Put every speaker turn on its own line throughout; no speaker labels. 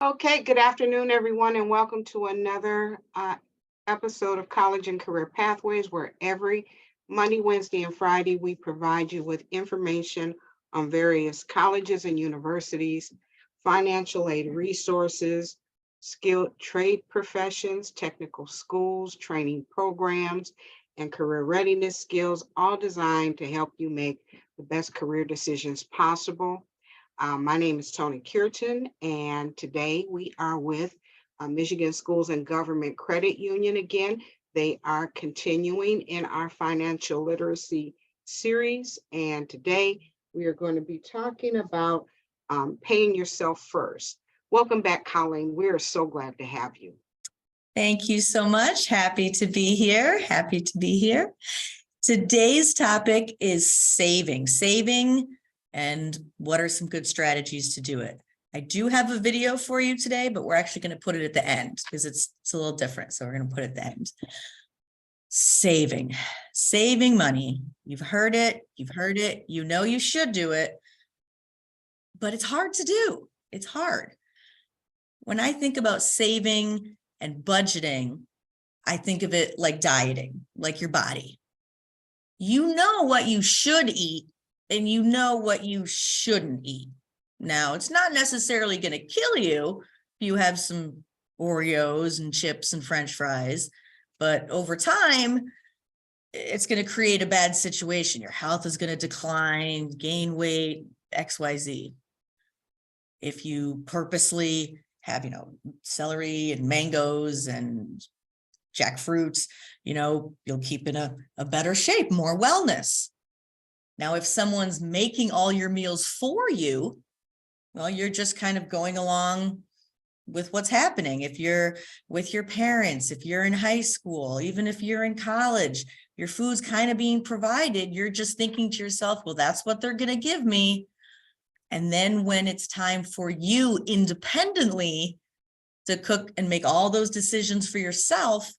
Okay, good afternoon, everyone, and welcome to another episode of College and Career Pathways, where every Monday, Wednesday, and Friday we provide you with information on various colleges and universities, financial aid resources, skilled trade professions, technical schools, training programs, and career readiness skills, all designed to help you make the best career decisions possible. My name is Toni Cureton, and today we are with Michigan Schools and Government Credit Union again. They are continuing in our financial literacy series, and today we are going to be talking about paying yourself first. Welcome back, Colleen. We're so glad to have you.
Thank you so much. Happy to be here. Happy to be here. Today's topic is saving, and what are some good strategies to do it. I do have a video for you today, but we're actually going to put it at the end because it's a little different. So we're going to put it at the end. Saving money. You've heard it. You know you should do it, but it's hard to do. It's hard. When I think about saving and budgeting, I think of it like dieting, like your body. You know what you should eat and you know what you shouldn't eat. Now, it's not necessarily going to kill you if you have some Oreos and chips and French fries, but over time, it's going to create a bad situation. Your health is going to decline, gain weight, XYZ. If you purposely have, celery and mangoes and jackfruits, you'll keep in a better shape, more wellness. Now, if someone's making all your meals for you, well, you're just kind of going along with what's happening. If you're with your parents, if you're in high school, even if you're in college, your food's kind of being provided. You're just thinking to yourself, well, that's what they're going to give me. And then when it's time for you independently to cook and make all those decisions for yourself,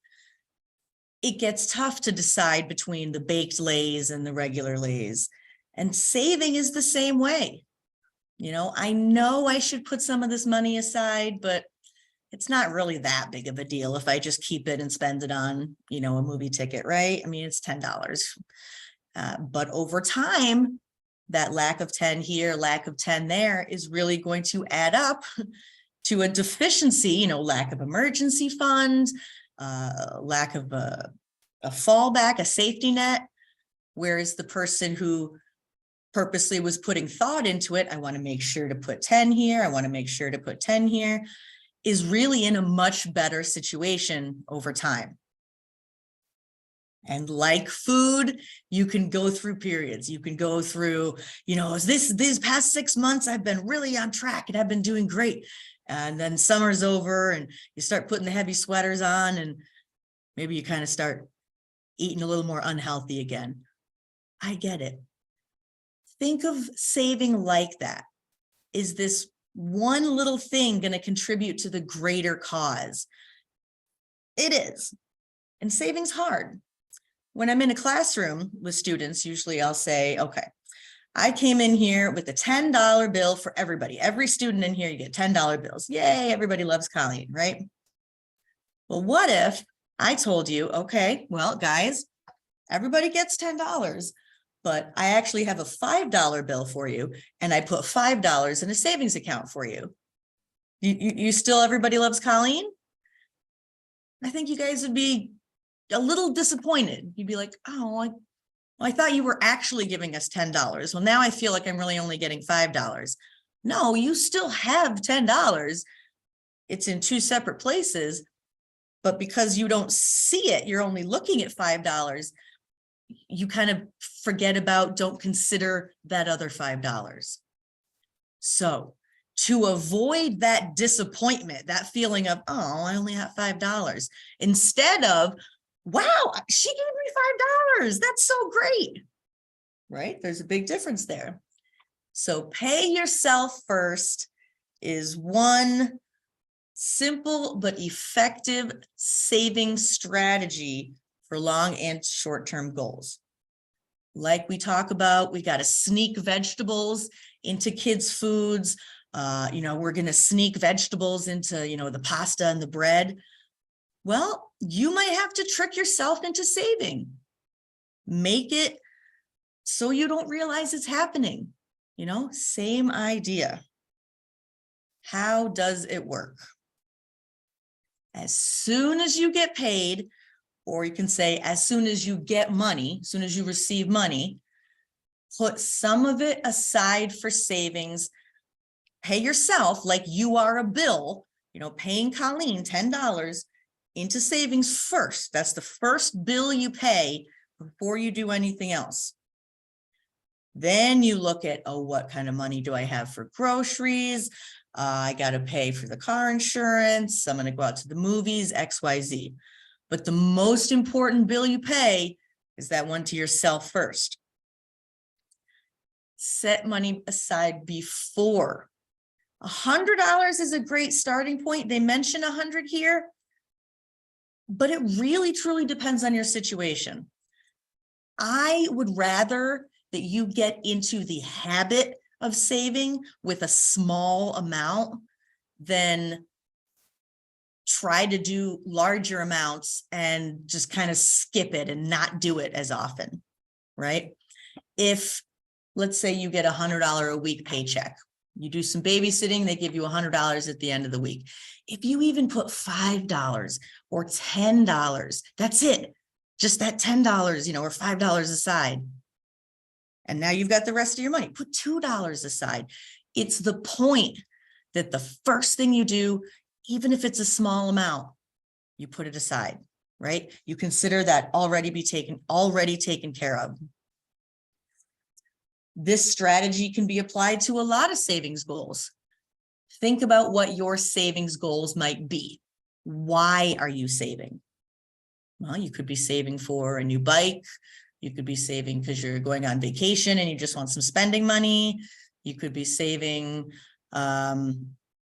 it gets tough to decide between the baked Lays and the regular Lays. And saving is the same way. I know I should put some of this money aside, but it's not really that big of a deal if I just keep it and spend it on, a movie ticket, right? I mean, it's $10. But over time, that lack of 10 here, lack of 10 there is really going to add up to a deficiency, lack of emergency funds, lack of a fallback, a safety net. Whereas the person who purposely was putting thought into it, I want to make sure to put 10 here, I want to make sure to put 10 here, is really in a much better situation over time. And like food, you can go through periods. You can go through, these past 6 months, I've been really on track and I've been doing great. And then summer's over and you start putting the heavy sweaters on and maybe you kind of start eating a little more unhealthy again. I get it. Think of saving like that. Is this one little thing going to contribute to the greater cause? It is. And saving's hard. When I'm in a classroom with students, usually I'll say, okay, I came in here with a $10 bill for everybody. Every student in here, you get $10 bills. Yay, everybody loves Colleen, right? Well, what if I told you, okay, well, guys, everybody gets $10, but I actually have a $5 bill for you, and I put $5 in a savings account for you. You still, everybody loves Colleen? I think you guys would be a little disappointed. You'd be like, oh, I thought you were actually giving us $10. Well, now I feel like I'm really only getting $5. No, you still have $10. It's in two separate places, but because you don't see it, you're only looking at $5. You kind of forget about, don't consider that other $5. So to avoid that disappointment, that feeling of, oh, I only have $5, instead of, wow, she gave me $5. That's so great, right? There's a big difference there. So pay yourself first is one simple but effective saving strategy for long and short-term goals. Like we talk about, we got to sneak vegetables into kids' foods. We're going to sneak vegetables into, the pasta and the bread. Well, you might have to trick yourself into saving. Make it so you don't realize it's happening. Same idea. How does it work? As soon as you get paid, or you can say as soon as you get money, as soon as you receive money, put some of it aside for savings. Pay yourself like you are a bill, paying Colleen $10 into savings first. That's the first bill you pay before you do anything else. Then you look at, what kind of money do I have for groceries? I got to pay for the car insurance. I'm going to go out to the movies, XYZ. But the most important bill you pay is that one to yourself first. Set money aside before. $100 is a great starting point. They mention 100 here, but it really truly depends on your situation. I would rather that you get into the habit of saving with a small amount than try to do larger amounts and just kind of skip it and not do it as often, right? If, let's say you get $100 a week paycheck, you do some babysitting, they give you $100 at the end of the week. If you even put $5 or $10, that's it. Just that $10, or $5 aside. And now you've got the rest of your money. Put $2 aside. It's the point that the first thing you do, even if it's a small amount, you put it aside, right? You consider that already taken care of. This strategy can be applied to a lot of savings goals. Think about what your savings goals might be. Why are you saving? Well, you could be saving for a new bike. You could be saving because you're going on vacation and you just want some spending money. You could be saving,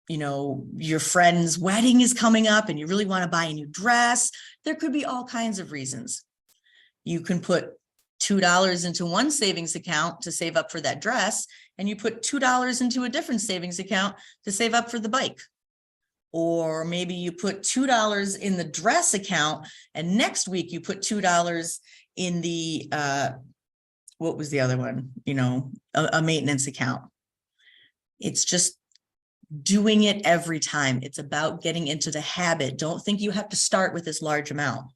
your friend's wedding is coming up and you really want to buy a new dress. There could be all kinds of reasons. You can put $2 into one savings account to save up for that dress, and you put $2 into a different savings account to save up for the bike. Or maybe you put $2 in the dress account, and next week you put $2 in the, what was the other one? A maintenance account. It's just doing it every time. It's about getting into the habit. Don't think you have to start with this large amount.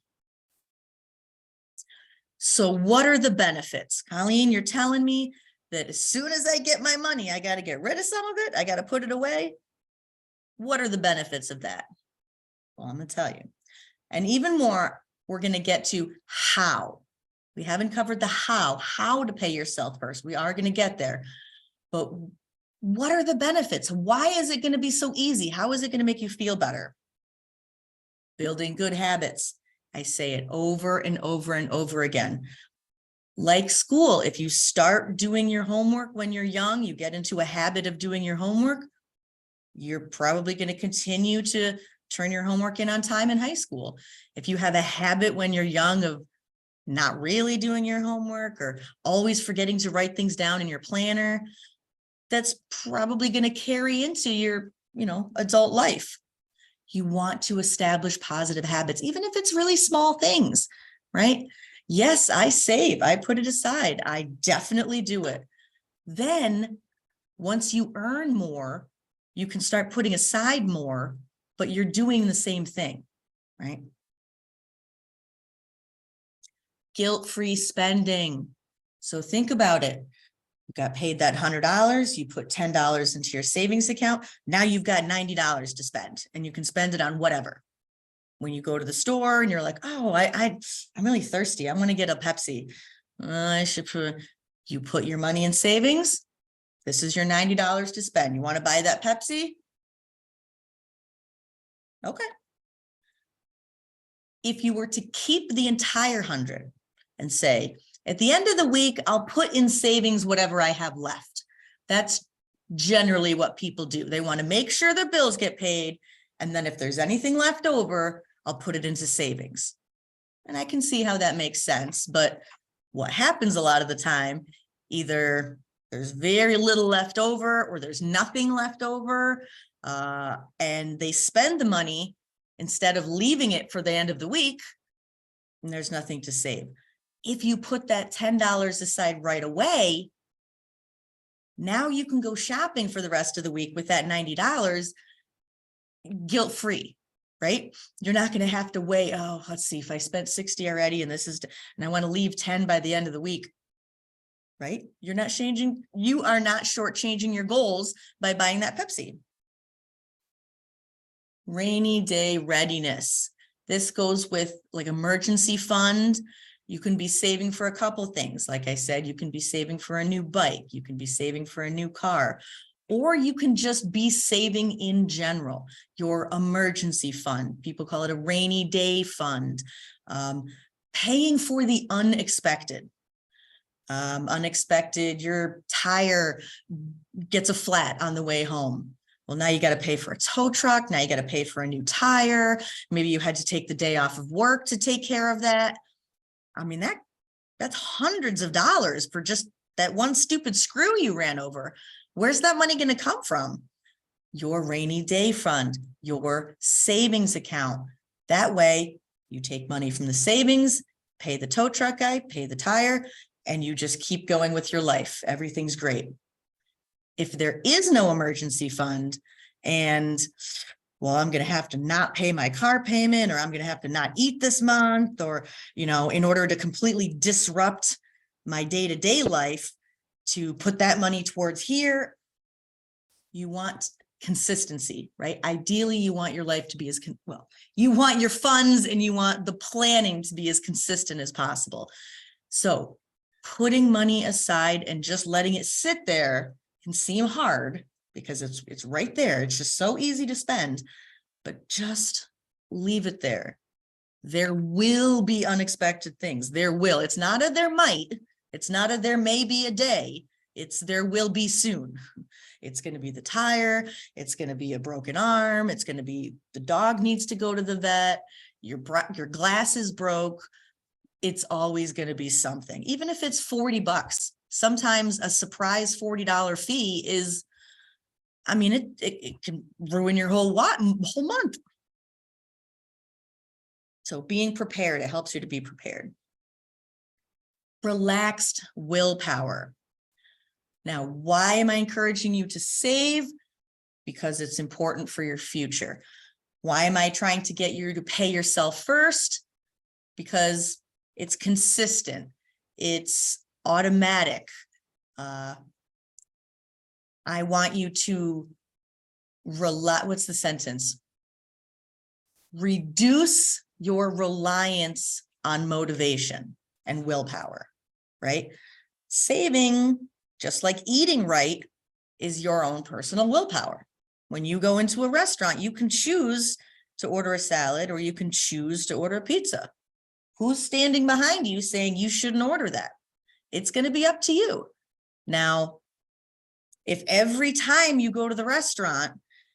So what are the benefits? Colleen, you're telling me that as soon as I get my money, I got to get rid of some of it. I got to put it away. What are the benefits of that? Well, I'm going to tell you. And even more, we're going to get to how. We haven't covered the how to pay yourself first. We are going to get there. But what are the benefits? Why is it going to be so easy? How is it going to make you feel better? Building good habits. I say it over and over and over again. Like school, if you start doing your homework when you're young, you get into a habit of doing your homework, you're probably going to continue to turn your homework in on time in high school. If you have a habit when you're young of not really doing your homework or always forgetting to write things down in your planner, that's probably going to carry into your, adult life. You want to establish positive habits, even if it's really small things, right? Yes, I save, I put it aside. I definitely do it. Then once you earn more, you can start putting aside more, but you're doing the same thing, right? Guilt-free spending. So think about it. You got paid that $100, you put $10 into your savings account. Now you've got $90 to spend, and you can spend it on whatever. When you go to the store and you're like, oh, I'm really thirsty. I'm going to get a Pepsi. You put your money in savings. This is your $90 to spend. You want to buy that Pepsi? Okay. If you were to keep the entire 100 and say, at the end of the week, I'll put in savings whatever I have left. That's generally what people do. They want to make sure their bills get paid. And then if there's anything left over, I'll put it into savings. And I can see how that makes sense. But what happens a lot of the time, either there's very little left over, or there's nothing left over, and they spend the money instead of leaving it for the end of the week, and there's nothing to save. If you put that $10 aside right away, now you can go shopping for the rest of the week with that $90 guilt-free, right? You're not going to have to weigh, oh, let's see, if I spent 60 already and I want to leave 10 by the end of the week, right? You are not shortchanging your goals by buying that Pepsi. Rainy day readiness. This goes with like emergency fund. You can be saving for a couple things. Like I said, you can be saving for a new bike. You can be saving for a new car, or you can just be saving in general. Your emergency fund, people call it a rainy day fund. Paying for the unexpected. Your tire gets a flat on the way home. Well, now you got to pay for a tow truck. Now you got to pay for a new tire. Maybe you had to take the day off of work to take care of that. I mean, that's hundreds of dollars for just that one stupid screw you ran over. Where's that money going to come from? Your rainy day fund, your savings account. That way you take money from the savings, pay the tow truck guy, pay the tire, and you just keep going with your life. Everything's great. If there is no emergency fund and, well, I'm going to have to not pay my car payment, or I'm going to have to not eat this month, or, in order to completely disrupt my day-to-day life, to put that money towards here, you want consistency, right? Ideally, you want your life to be you want your funds and you want the planning to be as consistent as possible. So putting money aside and just letting it sit there can seem hard because it's right there. It's just so easy to spend, but just leave it there. There will be unexpected things. There will. It's not a there might. It's not a there may be a day. It's there will be soon. It's going to be the tire. It's going to be a broken arm. It's going to be the dog needs to go to the vet. Your glass is broke. It's always going to be something, even if it's $40. Sometimes a surprise $40 fee is, it can ruin your whole month. So being prepared, it helps you to be prepared. Relaxed willpower. Now, why am I encouraging you to save? Because it's important for your future. Why am I trying to get you to pay yourself first? Because it's consistent. It's automatic. I want you to what's the sentence? Reduce your reliance on motivation and willpower, right? Saving, just like eating right, is your own personal willpower. When you go into a restaurant, you can choose to order a salad, or you can choose to order a pizza. Who's standing behind you saying you shouldn't order that? It's going to be up to you. Now, if every time you go to the restaurant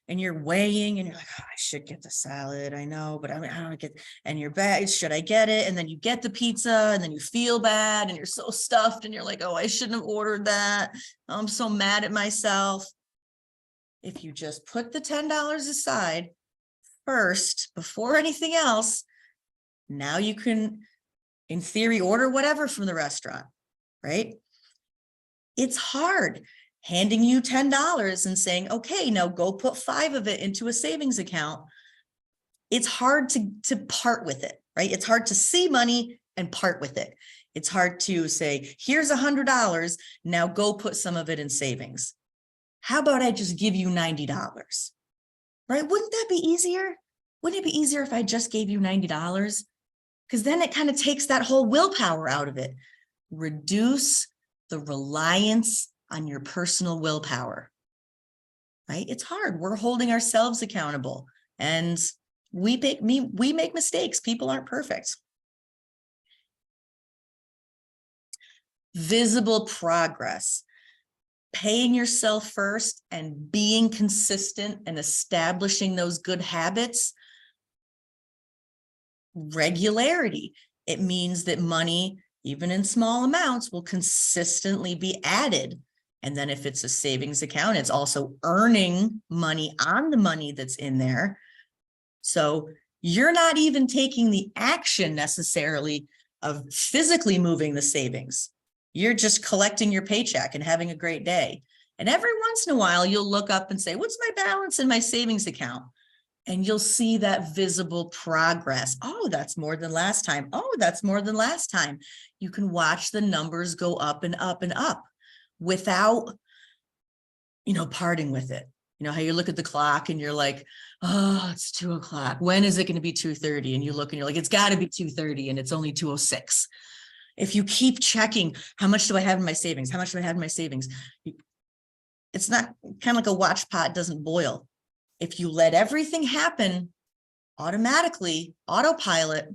and you're weighing and you're like, oh, I should get the salad, I know, but I don't get, and you're bad, should I get it? And then you get the pizza and then you feel bad and you're so stuffed and you're like, oh, I shouldn't have ordered that. I'm so mad at myself. If you just put the $10 aside first before anything else, now you can, in theory, order whatever from the restaurant, right? It's hard handing you $10 and saying, okay, now go put $5 of it into a savings account. It's hard to part with it, right? It's hard to see money and part with it. It's hard to say, here's $100, now go put some of it in savings. How about I just give you $90, right? Wouldn't that be easier? Wouldn't it be easier if I just gave you $90? Because then it kind of takes that whole willpower out of it. Reduce the reliance on your personal willpower, right? It's hard. We're holding ourselves accountable, and we make mistakes. People aren't perfect. Visible progress. Paying yourself first and being consistent and establishing those good habits. Regularity. It means that money, even in small amounts, will consistently be added And then if it's a savings account, it's also earning money on the money that's in there. So you're not even taking the action necessarily of physically moving the savings. You're just collecting your paycheck and having a great day. And every once in a while, you'll look up and say, what's my balance in my savings account? And you'll see that visible progress. Oh, that's more than last time. Oh, that's more than last time. You can watch the numbers go up and up and up without, parting with it. You know how you look at the clock and you're like, oh, it's 2:00. When is it going to be 2:30? And you look and you're like, it's got to be 2:30 and it's only 2:06. If you keep checking, how much do I have in my savings? How much do I have in my savings? It's not kind of like a watch pot doesn't boil. If you let everything happen automatically, autopilot,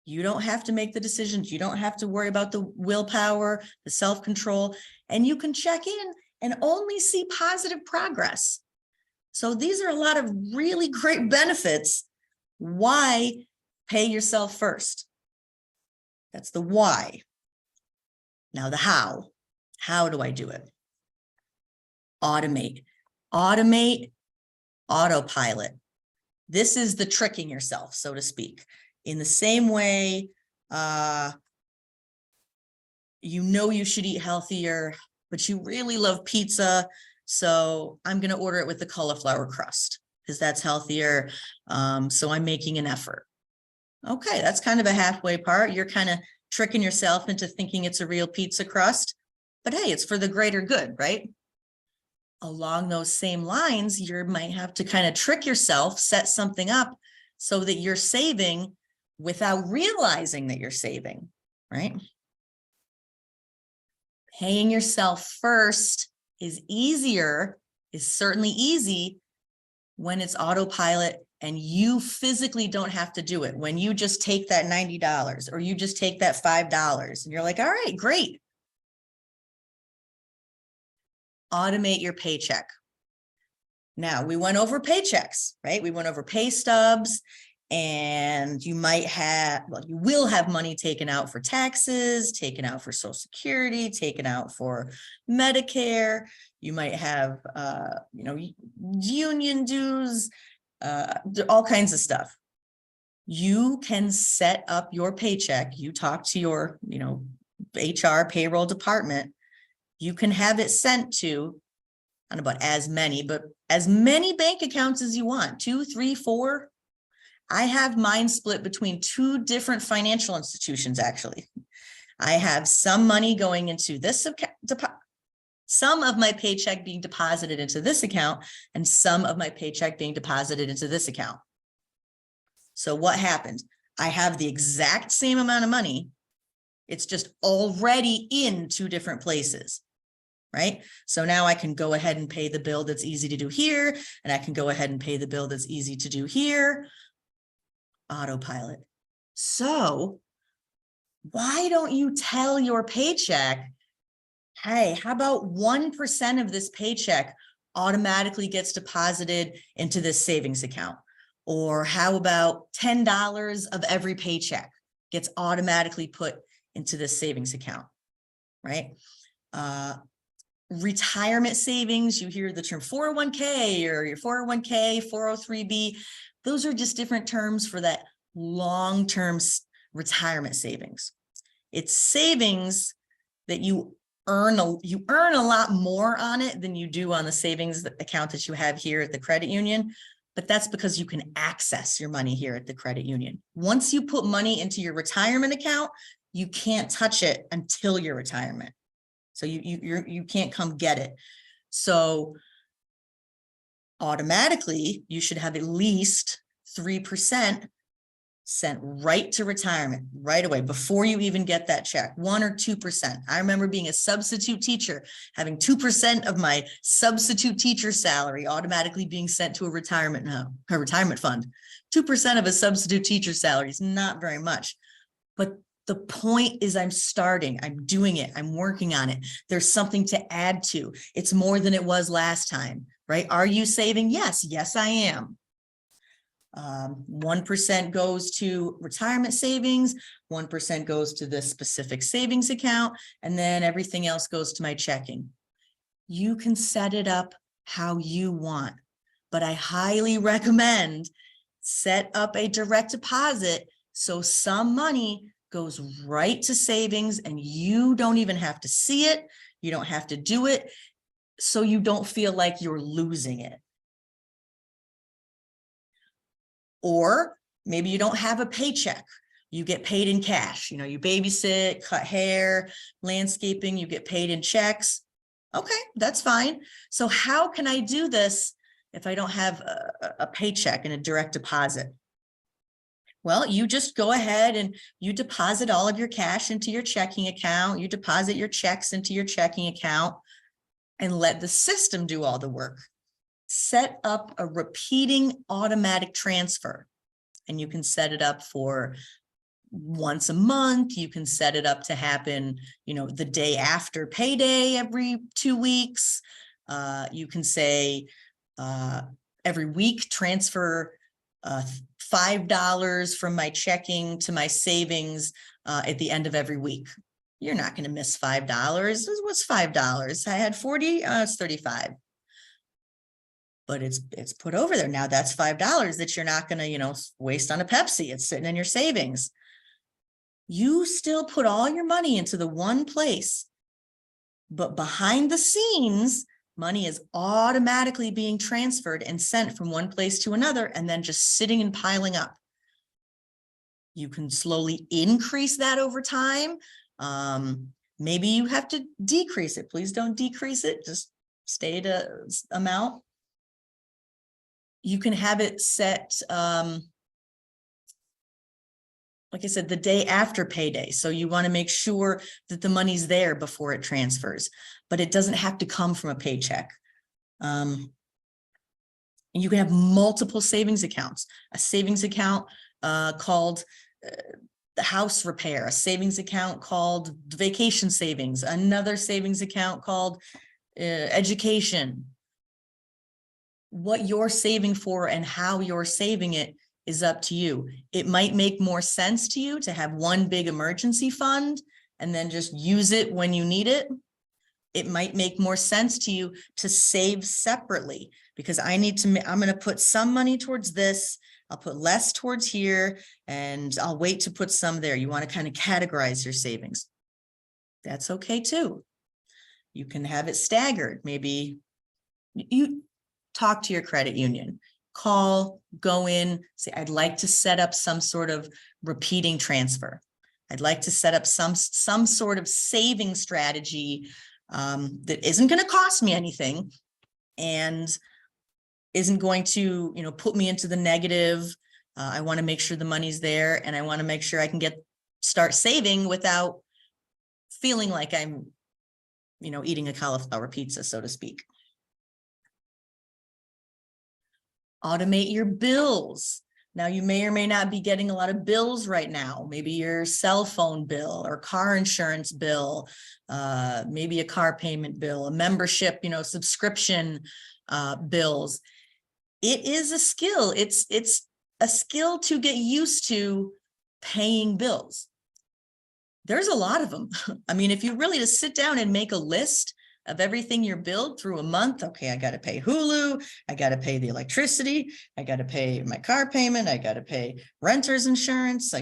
you don't have to make the decisions. You don't have to worry about the willpower, the self-control, and you can check in and only see positive progress. So these are a lot of really great benefits. Why pay yourself first? That's the why. Now the how. How do I do it? Automate, autopilot. This is the tricking yourself, so to speak. In the same way, you should eat healthier, but you really love pizza. So I'm going to order it with the cauliflower crust because that's healthier. So I'm making an effort. Okay, that's kind of a halfway part. You're kind of tricking yourself into thinking it's a real pizza crust, but hey, it's for the greater good, right? Along those same lines, you might have to kind of trick yourself, set something up so that you're saving without realizing that you're saving, right? Paying yourself first is certainly easy when it's autopilot and you physically don't have to do it. When you just take that $90 or you just take that $5 and you're like, all right, great. Automate your paycheck. Now, we went over paychecks, right? We went over pay stubs, and you will have money taken out for taxes, taken out for Social Security, taken out for Medicare. You might have, union dues, all kinds of stuff. You can set up your paycheck. You talk to your, HR payroll department. You can have it sent to, I don't know about as many bank accounts as you want, 2, 3, 4. I have mine split between 2 different financial institutions, actually. I have some money going into this account, some of my paycheck being deposited into this account, and some of my paycheck being deposited into this account. So what happened? I have the exact same amount of money. It's just already in 2 different places. Right? So now I can go ahead and pay the bill that's easy to do here, and I can go ahead and pay the bill that's easy to do here. Autopilot. So why don't you tell your paycheck, hey, how about 1% of this paycheck automatically gets deposited into this savings account? Or how about $10 of every paycheck gets automatically put into this savings account, right? Retirement savings, you hear the term 401k or your 401k, 403b. Those are just different terms for that long-term retirement savings. It's savings that you earn a lot more on it than you do on the savings account that you have here at the credit union. But that's because you can access your money here at the credit union. Once you put money into your retirement account, you can't touch it until your retirement. So you can't come get it. So automatically, you should have at least 3% sent right to retirement right away before you even get that check, 1 or 2%. I remember being a substitute teacher, having 2% of my substitute teacher salary automatically being sent to a retirement fund. 2% of a substitute teacher salary is not very much, but the point is I'm doing it, I'm working on it. There's something to add to. It's more than it was last time, right? Are you saving? Yes, I am. 1% goes to retirement savings, 1% goes to this specific savings account, and then everything else goes to my checking. You can set it up how you want, but I highly recommend set up a direct deposit so some money goes right to savings and you don't even have to see it. You don't have to do it, so you don't feel like you're losing it. Or maybe you don't have a paycheck. You get paid in cash. You know, you babysit, cut hair, landscaping, you get paid in checks. Okay, that's fine. So how can I do this if I don't have a paycheck and a direct deposit? Well, you just go ahead and you deposit all of your cash into your checking account. You deposit your checks into your checking account and let the system do all the work. Set up a repeating automatic transfer, and you can set it up for once a month. You can set it up to happen, you know, the day after payday every 2 weeks. You can say every week transfer $5 from my checking to my savings at the end of every week. You're not going to miss $5. What's $5? I had 40, it's 35. But it's put over there. Now that's $5 that you're not going to, you know, waste on a Pepsi. It's sitting in your savings. You still put all your money into the one place, but behind the scenes, money is automatically being transferred and sent from one place to another and then just sitting and piling up. You can slowly increase that over time. Maybe you have to decrease it. Please don't decrease it. Just stay at an amount. You can have it set, like I said, the day after payday. So you want to make sure that the money's there before it transfers, but it doesn't have to come from a paycheck. And you can have multiple savings accounts, a savings account called the house repair, a savings account called vacation savings, another savings account called education. What you're saving for and how you're saving it is up to you. It might make more sense to you to have one big emergency fund and then just use it when you need it. It might make more sense to you to save separately, because I'm going to put some money towards this. I'll put less towards here and I'll wait to put some there. You want to kind of categorize your savings. That's okay too. You can have it staggered. Maybe you talk to your credit union, call, go in, say, I'd like to set up some sort of repeating transfer. I'd like to set up some sort of saving strategy that isn't going to cost me anything and isn't going to, you know, put me into the negative. I want to make sure the money's there, and I want to make sure I can start saving without feeling like I'm, you know, eating a cauliflower pizza, so to speak. Automate your bills. Now, you may or may not be getting a lot of bills right now. Maybe your cell phone bill or car insurance bill, maybe a car payment bill, a membership, you know, subscription bills. It is a skill. It's a skill to get used to paying bills. There's a lot of them. I mean, if you really just sit down and make a list of everything you're billed through a month. Okay, I got to pay Hulu. I got to pay the electricity. I got to pay my car payment. I got to pay renter's insurance.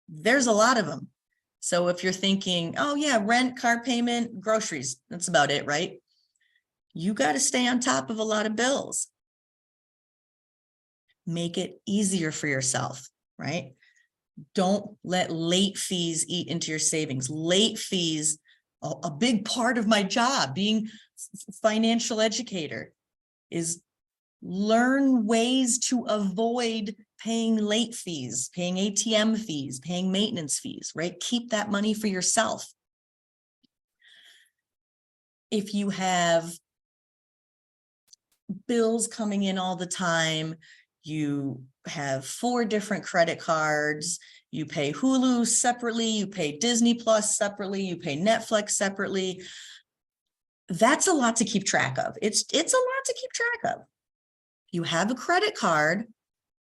There's a lot of them. So if you're thinking, oh yeah, rent, car payment, groceries, that's about it, right? You got to stay on top of a lot of bills. Make it easier for yourself, right? Don't let late fees eat into your savings. Late fees, a big part of my job, being a financial educator, is learn ways to avoid paying late fees, paying ATM fees, paying maintenance fees, right? Keep that money for yourself. If you have bills coming in all the time, you have 4 different credit cards, you pay Hulu separately, you pay Disney Plus separately, you pay Netflix separately. That's a lot to keep track of. It's a lot to keep track of. You have a credit card,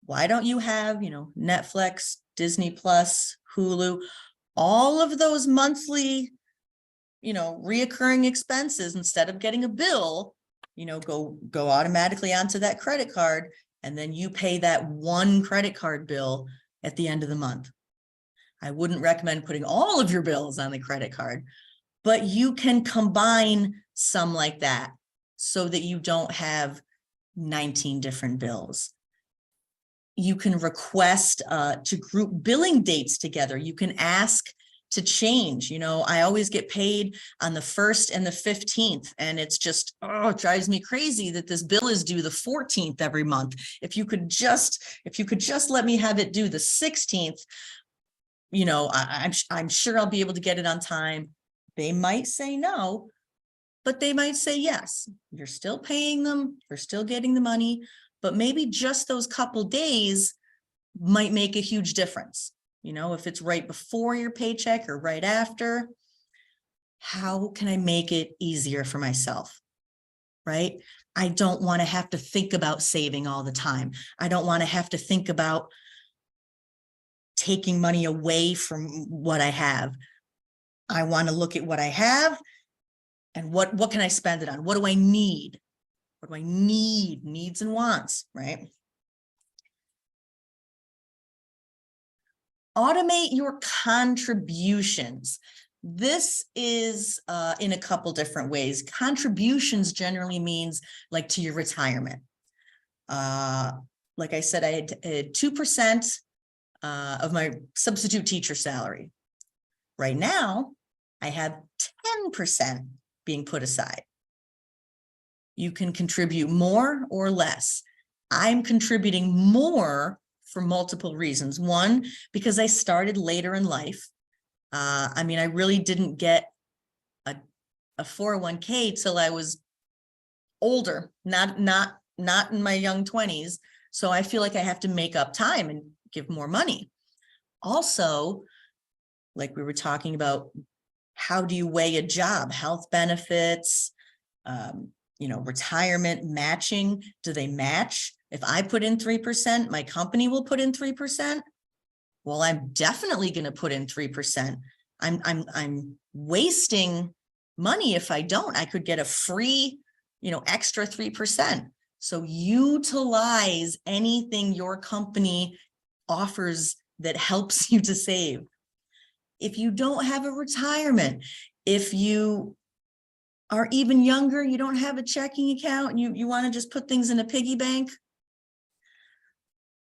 Why don't you have, Netflix, Disney Plus, Hulu, all of those monthly, reoccurring expenses, instead of getting a bill, go automatically onto that credit card, and then you pay that one credit card bill at the end of the month. I wouldn't recommend putting all of your bills on the credit card, but you can combine some like that so that you don't have 19 different bills. You can request to group billing dates together. You can ask to change. I always get paid on the 1st and the 15th, and it's just, it drives me crazy that this bill is due the 14th every month. If you could just let me have it due the 16th, I'm sure I'll be able to get it on time. They might say no, but they might say yes. You're still paying them, you're still getting the money, but maybe just those couple days might make a huge difference. If it's right before your paycheck or right after, how can I make it easier for myself? Right? I don't want to have to think about saving all the time. I don't want to have to think about taking money away from what I have. I want to look at what I have and what can I spend it on? What do I need? What do I need? Needs and wants, right? Automate your contributions. This is in a couple different ways. Contributions generally means like to your retirement. Like I said, I had 2% of my substitute teacher salary. Right now, I have 10% being put aside. You can contribute more or less. I'm contributing more for multiple reasons. One, because I started later in life. I really didn't get a 401k till I was older, not in my young 20s. So I feel like I have to make up time and give more money. Also, like we were talking about, how do you weigh a job? Health benefits, retirement matching. Do they match? If I put in 3%, my company will put in 3%. Well, I'm definitely going to put in 3%. I'm wasting money if I don't. I could get a free, extra 3%. So utilize anything your company offers that helps you to save. If you don't have a retirement, if you are even younger, you don't have a checking account, and you want to just put things in a piggy bank,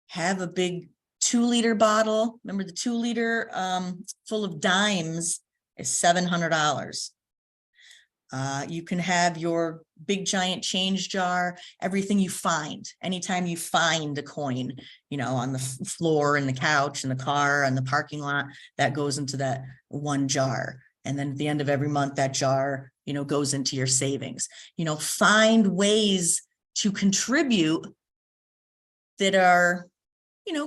have a big 2-liter bottle. Remember, the 2-liter full of dimes is $700. You can have your big giant change jar, everything you find. Anytime you find a coin, on the floor, in the couch, in the car, in the parking lot, that goes into that one jar. And then at the end of every month, that jar, goes into your savings. Find ways to contribute that are,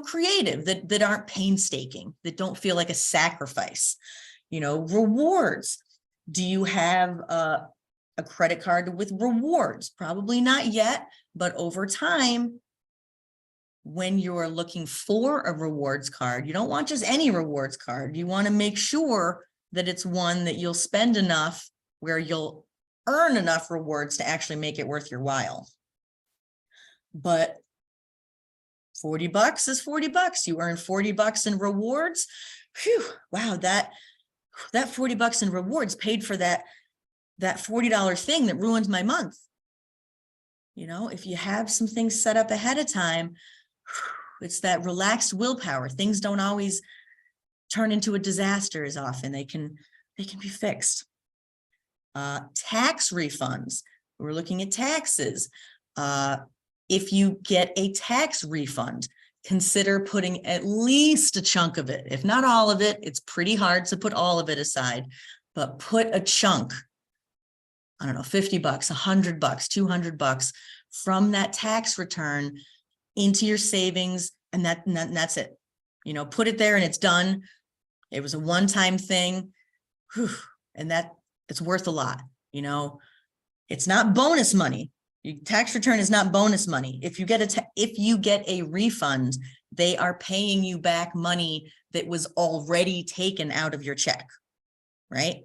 creative, that aren't painstaking, that don't feel like a sacrifice. Rewards. Do you have a credit card with rewards? Probably not yet, but over time, when you're looking for a rewards card, you don't want just any rewards card. You want to make sure that it's one that you'll spend enough where you'll earn enough rewards to actually make it worth your while. But $40 is $40. You earn $40 in rewards. Whew, wow, that $40 in rewards paid for that $40 thing that ruined my month. If you have some things set up ahead of time, it's that relaxed willpower. Things don't always turn into a disaster as often. They can be fixed. Tax refunds. We're looking at taxes. If you get a tax refund, consider putting at least a chunk of it. If not all of it, it's pretty hard to put all of it aside, but put a chunk, I don't know, $50, $100, $200 from that tax return into your savings. And that's it. Put it there and it's done. It was a one-time thing. Whew, and that it's worth a lot. It's not bonus money, Tax return is not bonus money. If you get a refund, they are paying you back money that was already taken out of your check, right?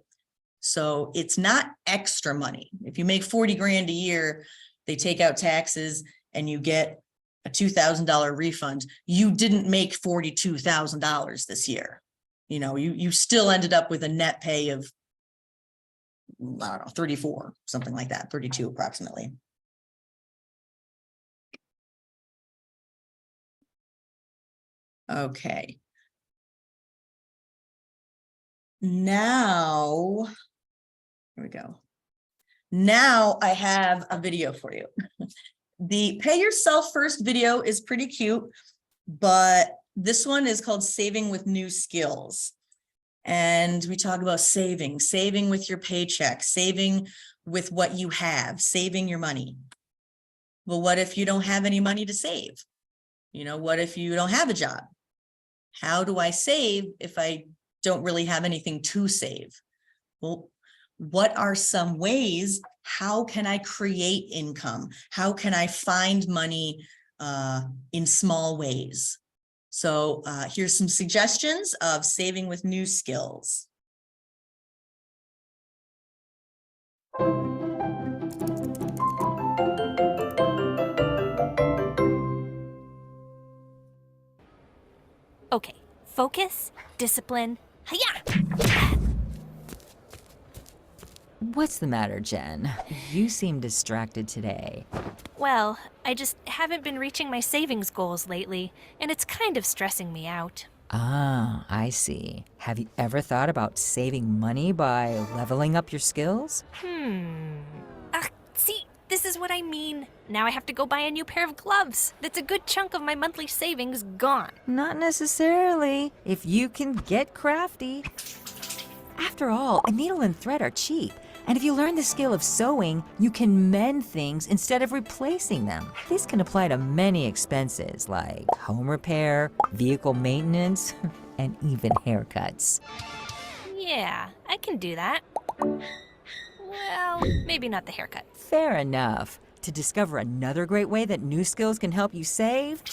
So it's not extra money. If you make 40 grand a year, they take out taxes and you get a $2,000 refund. You didn't make $42,000 this year. You know, you still ended up with a net pay of, I don't know, 34, something like that, 32 approximately. Okay. Now, here we go. Now I have a video for you. The pay yourself first video is pretty cute, but this one is called Saving with New Skills. And we talk about saving with your paycheck, saving with what you have, saving your money. Well, what if you don't have any money to save? You know, what if you don't have a job? How do I save if I don't really have anything to save? Well, what are some ways? How can I create income? How can I find money in small ways? So here's some suggestions of saving with new skills.
Okay, focus, discipline, hiya!
What's the matter, Jen? You seem distracted today.
Well, I just haven't been reaching my savings goals lately, and it's kind of stressing me out.
Ah, I see. Have you ever thought about saving money by leveling up your skills?
See, this is what I mean. Now I have to go buy a new pair of gloves. That's a good chunk of my monthly savings gone.
Not necessarily, if you can get crafty. After all, a needle and thread are cheap. And if you learn the skill of sewing, you can mend things instead of replacing them. This can apply to many expenses like home repair, vehicle maintenance, and even haircuts.
Yeah, I can do that. Well, maybe not the haircut.
Fair enough. To discover another great way that new skills can help you save,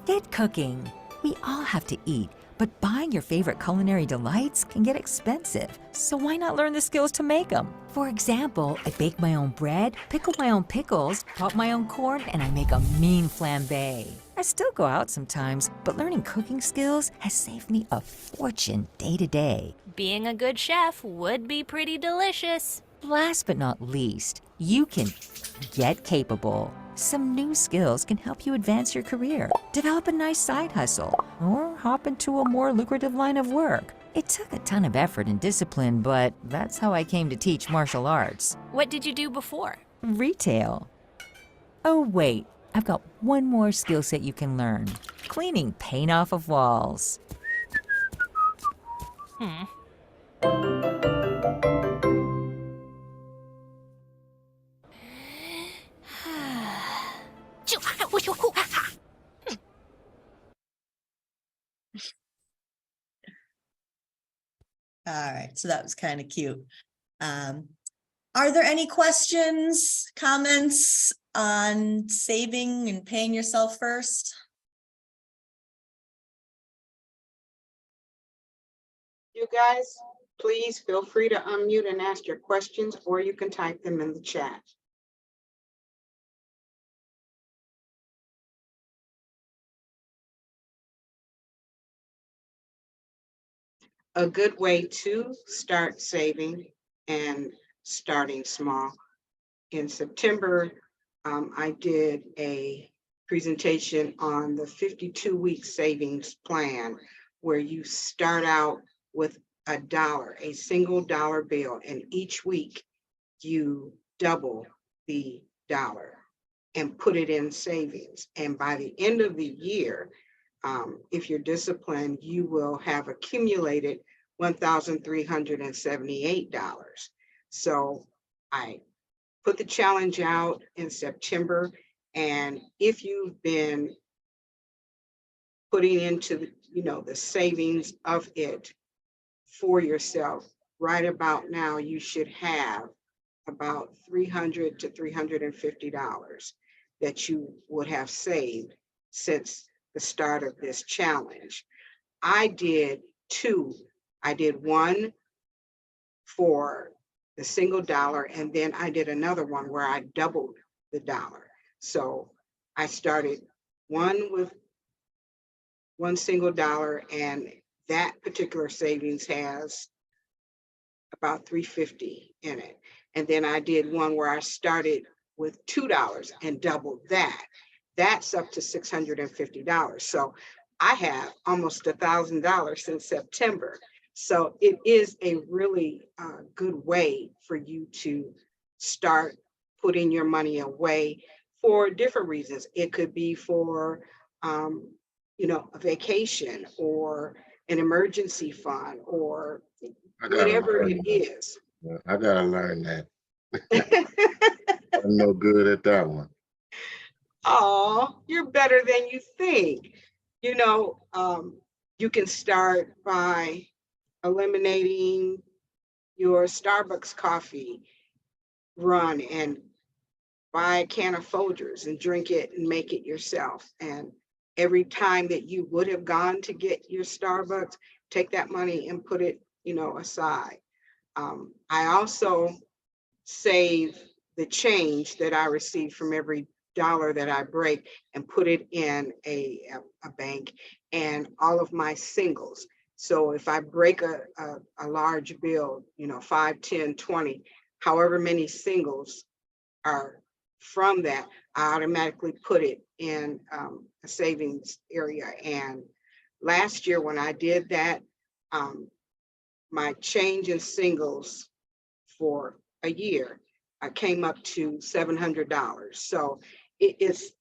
get cooking. We all have to eat, but buying your favorite culinary delights can get expensive. So why not learn the skills to make them? For example, I bake my own bread, pickle my own pickles, pop my own corn, and I make a mean flambe. I still go out sometimes, but learning cooking skills has saved me a fortune day to day.
Being a good chef would be pretty delicious.
Last but not least, you can get capable. Some new skills can help you advance your career, develop a nice side hustle, or hop into a more lucrative line of work. It took a ton of effort and discipline, but that's how I came to teach martial arts.
What did you do before?
Retail. Oh wait, I've got one more skill set you can learn. Cleaning paint off of walls.
All right, so that was kind of cute. Are there any questions, comments on saving and paying yourself first?
You guys, please feel free to unmute and ask your questions, or you can type them in the chat. A good way to start saving and starting small. In September, I did a presentation on the 52-week savings plan, where you start out with a single dollar bill, and each week you double the dollar and put it in savings. And by the end of the year, if you're disciplined, you will have accumulated $1,378. So I put the challenge out in September, and if you've been putting into the savings of it for yourself, right about now you should have about $300 to $350 that you would have saved since the start of this challenge. I did two. I did one for the single dollar, and then I did another one where I doubled the dollar. So I started one with one single dollar, and that particular savings has about $350 in it. And then I did one where I started with $2 and doubled that. That's up to $650. So I have almost $1,000 since September. So it is a really good way for you to start putting your money away for different reasons. It could be for, a vacation or an emergency fund or whatever it is.
Yeah, I gotta learn that. I'm no good at that one.
Oh, you're better than you think. You can start by eliminating your Starbucks coffee run and buy a can of Folgers and drink it and make it yourself. And every time that you would have gone to get your Starbucks, take that money and put it, aside. I also save the change that I receive from every dollar that I break and put it in a bank, and all of my singles. So if I break a large bill, 5, 10, 20, however many singles are from that, I automatically put it in a savings area. And last year when I did that, my change in singles for a year, I came up to $700. So it is,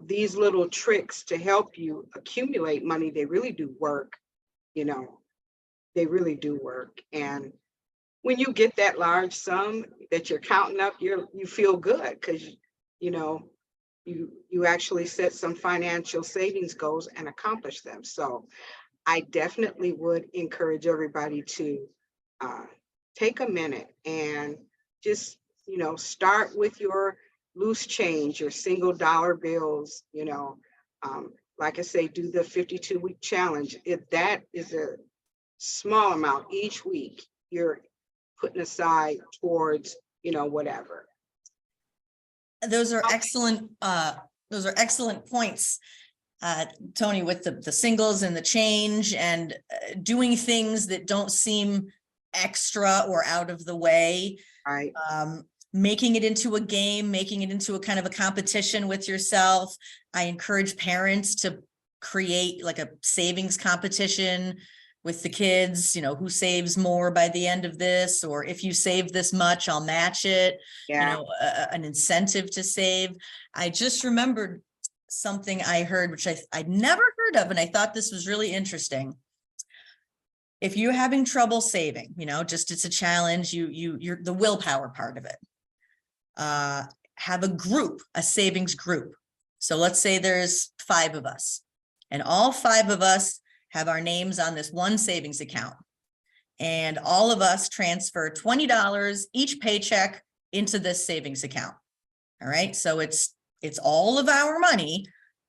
these little tricks to help you accumulate money, they really do work. They really do work. And when you get that large sum that you're counting up, you feel good because, you actually set some financial savings goals and accomplish them. So I definitely would encourage everybody to take a minute and just, start with your loose change, your single dollar bills, like I say, do the 52-week challenge. If that is a small amount each week, you're putting aside towards, whatever.
Those are excellent points, Toni, with the singles and the change and doing things that don't seem extra or out of the way.
Right.
Making it into a game, making it into a kind of a competition with yourself. I encourage parents to create like a savings competition with the kids, who saves more by the end of this, or if you save this much, I'll match it,
Yeah.
an incentive to save. I just remembered something I heard, which I'd never heard of, and I thought this was really interesting. If you're having trouble saving, just it's a challenge, you're the willpower part of it. Have a group, a savings group. So let's say there's 5 of us, and all 5 of us have our names on this one savings account. And all of us transfer $20 each paycheck into this savings account. All right. So it's all of our money.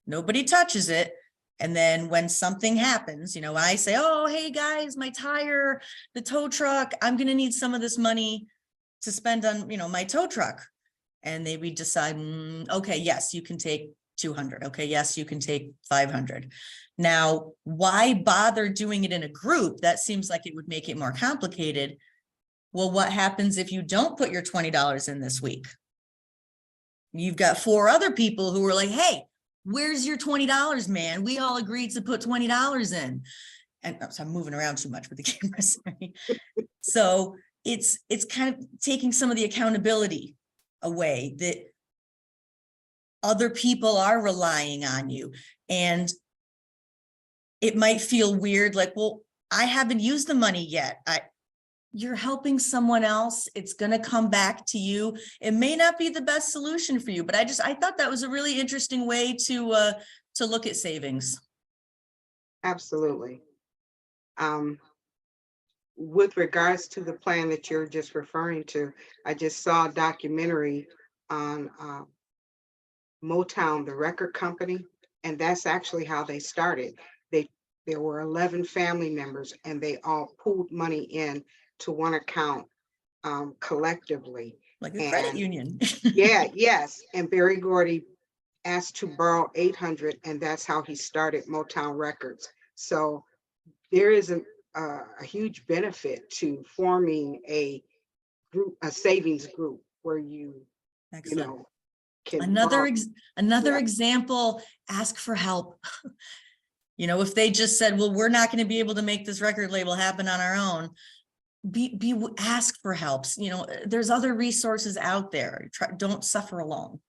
Nobody touches it. And then when something happens, I say, oh, hey guys, my tire, the tow truck, I'm going to need some of this money to spend on, my tow truck. And we decide, okay, yes, you can take 200. Okay. Yes, you can take 500. Now, why bother doing it in a group? That seems like it would make it more complicated. Well, what happens if you don't put your $20 in this week? You've got 4 other people who are like, hey, where's your $20, man? We all agreed to put $20 in. And so I'm moving around too much with the camera, sorry. So it's kind of taking some of the accountability away that other people are relying on you. And it might feel weird, like, well, I haven't used the money yet. You're helping someone else. It's going to come back to you. It may not be the best solution for you, but I thought that was a really interesting way to look at savings.
Absolutely. with regards to the plan that you're just referring to, I just saw a documentary on Motown, the record company, and that's actually how they started. They there were 11 family members, and they all pooled money in to one account collectively.
Like a credit
And
union.
yeah, yes, and Barry Gordy asked to borrow 800, and that's how he started Motown Records. So there is a huge benefit to forming a group, a savings group, where you
Excellent.
know, can
Another
borrow.
another
Yeah.
example, ask for help. You know, if they just said, well, we're not going to be able to make this record label happen on our own, ask for helps. You know, there's other resources out there. Don't suffer alone.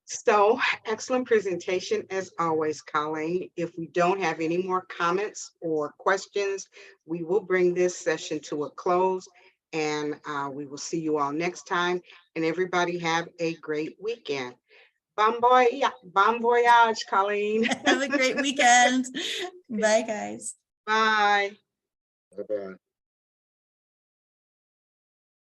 So excellent presentation as always, Colleen. If we don't have any more comments or questions, we will bring this session to a close, and we will see you all next time. And everybody have a great weekend. Bon voyage, Colleen.
Have a great weekend. Bye, guys.
Bye.
Bye-bye.